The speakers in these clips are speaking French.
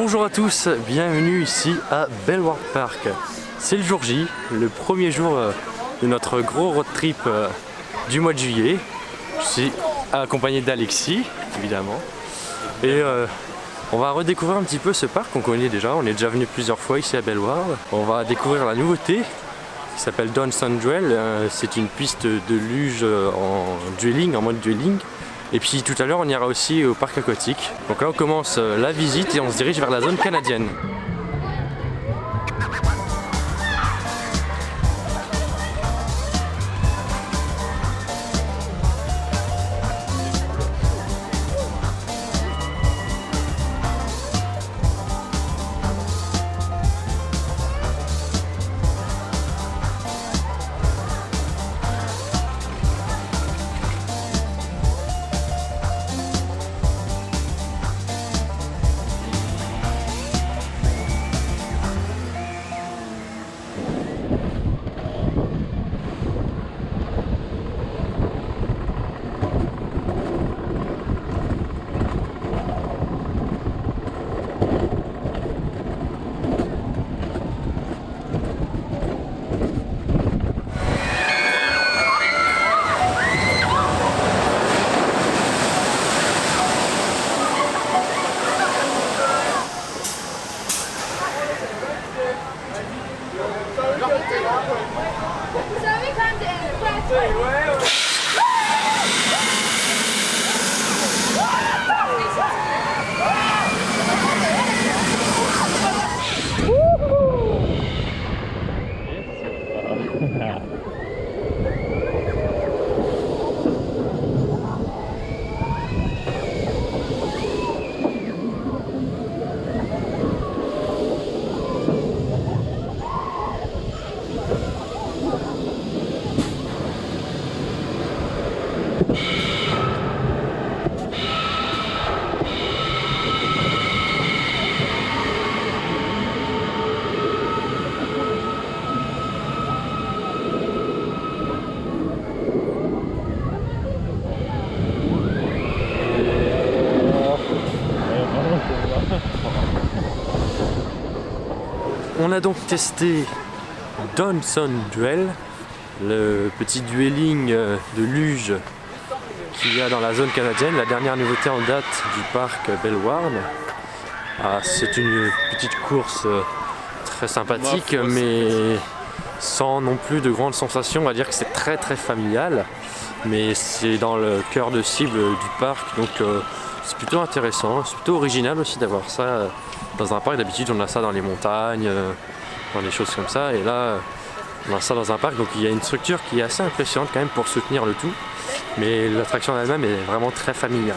Bonjour à tous, bienvenue ici à Belvoir Park. C'est le jour J, le premier jour de notre gros road trip du mois de juillet. Je suis accompagné d'Alexis, évidemment. Et on va redécouvrir un petit peu ce parc qu'on connaît déjà. On est déjà venu plusieurs fois ici à Belvoir. On va découvrir la nouveauté qui s'appelle Downson Duel. C'est une piste de luge en dueling, en mode dueling. Et puis tout à l'heure on ira aussi au parc aquatique. Donc là on commence la visite et on se dirige vers la zone canadienne. On a donc testé Downson Duel, le petit dueling de luge qu'il y a dans la zone canadienne, la dernière nouveauté en date du parc Belvoir. C'est une petite course très sympathique, mais sans non plus de grandes sensations. On va dire que c'est très familial, mais c'est dans le cœur de cible du parc, donc c'est plutôt intéressant, c'est plutôt original aussi d'avoir ça dans un parc. D'habitude on a ça dans les montagnes, dans des choses comme ça, et là on a ça dans un parc, donc il y a une structure qui est assez impressionnante quand même pour soutenir le tout, mais l'attraction elle-même est vraiment très familiale.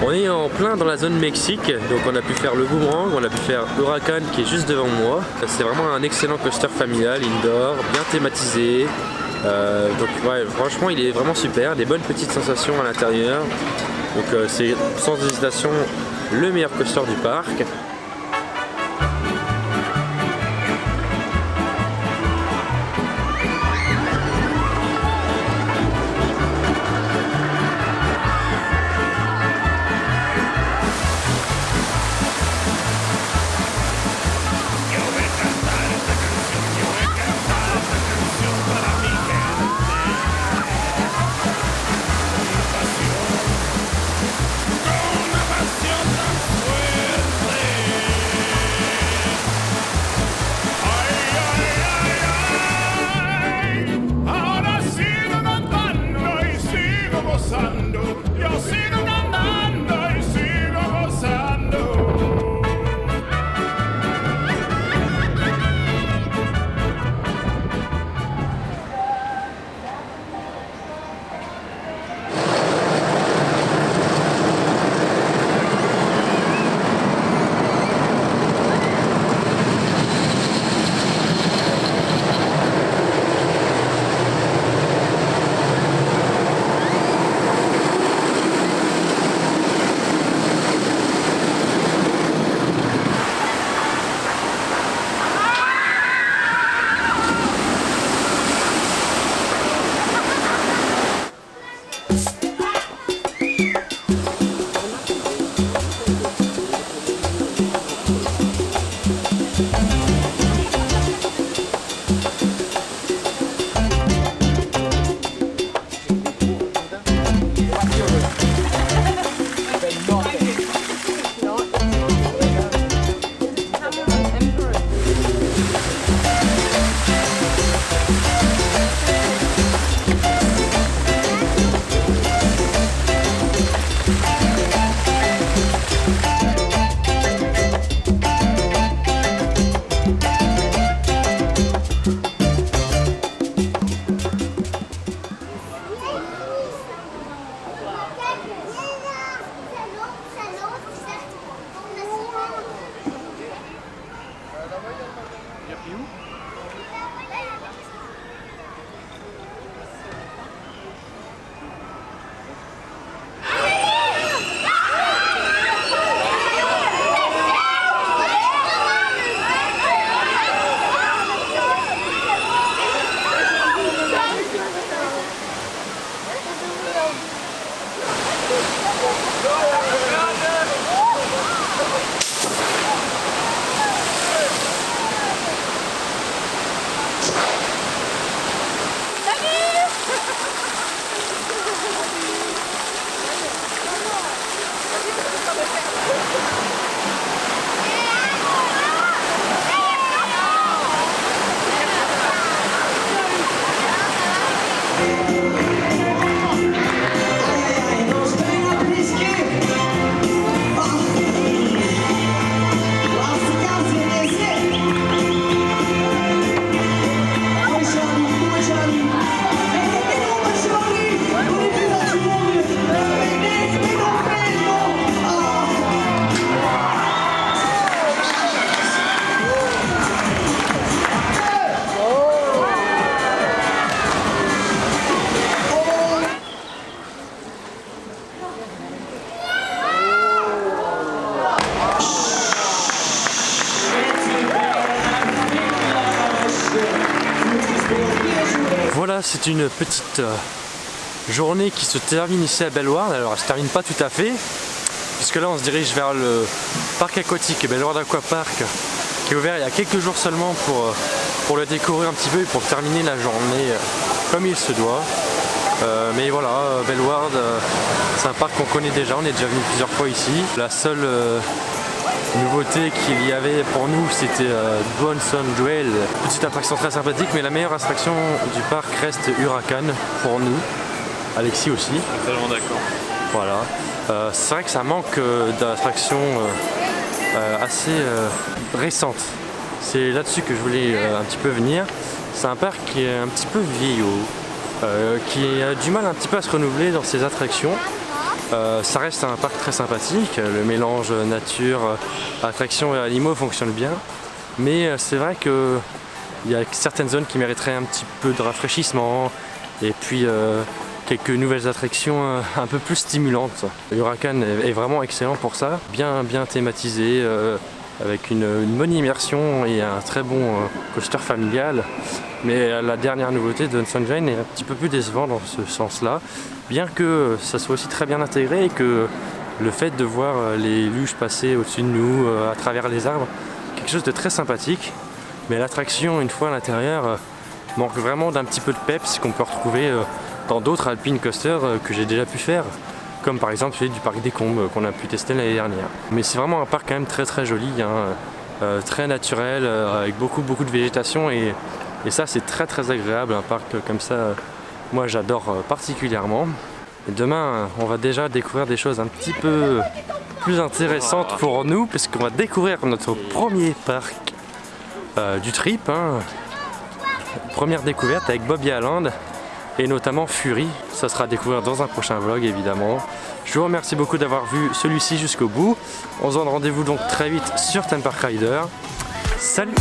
On est en plein dans la zone Mexique, donc on a pu faire le Boomerang, on a pu faire Huracan qui est juste devant moi. C'est vraiment un excellent coaster familial, indoor, bien thématisé. Donc ouais, franchement il est vraiment super, des bonnes petites sensations à l'intérieur. Donc c'est sans hésitation le meilleur coaster du parc. Voilà, c'est une petite journée qui se termine ici à Bellward. Alors elle se termine pas tout à fait, puisque là on se dirige vers le parc aquatique Bellward Aqua Park, qui est ouvert il y a quelques jours seulement pour le découvrir un petit peu et pour terminer la journée comme il se doit. Mais voilà, Bellward, c'est un parc qu'on connaît déjà, on est déjà venu plusieurs fois ici. La seule nouveauté qu'il y avait pour nous, c'était Bonson Duel, petite attraction très sympathique, mais la meilleure attraction du parc reste Huracan pour nous, Alexis aussi. Totalement d'accord. Voilà, c'est vrai que ça manque d'attractions assez récentes. C'est là-dessus que je voulais un petit peu venir. C'est un parc qui est un petit peu vieillot, qui a du mal un petit peu à se renouveler dans ses attractions. Ça reste un parc très sympathique, le mélange nature, attraction et animaux fonctionne bien, mais c'est vrai qu'il y a certaines zones qui mériteraient un petit peu de rafraîchissement et puis quelques nouvelles attractions un peu plus stimulantes. Huracan est vraiment excellent pour ça, bien thématisé, avec une bonne immersion et un très bon coaster familial. Mais la dernière nouveauté de Sunshine est un petit peu plus décevant dans ce sens-là, bien que ça soit aussi très bien intégré et que le fait de voir les luges passer au-dessus de nous, à travers les arbres, quelque chose de très sympathique. Mais l'attraction, une fois à l'intérieur, manque vraiment d'un petit peu de peps qu'on peut retrouver dans d'autres alpine coasters que j'ai déjà pu faire, comme par exemple celui du parc des Combes qu'on a pu tester l'année dernière. Mais c'est vraiment un parc quand même très joli, hein, très naturel, avec beaucoup de végétation et ça c'est très agréable, un parc comme ça, moi j'adore particulièrement. Et demain on va déjà découvrir des choses un petit peu plus intéressantes pour nous, puisqu'on va découvrir notre premier parc du trip, hein. Première découverte avec Bobby Island et notamment Fury. Ça sera à découvrir dans un prochain vlog évidemment. Je vous remercie beaucoup d'avoir vu celui-ci jusqu'au bout. On se donne rendez-vous donc très vite sur Theme Park Rider. Salut!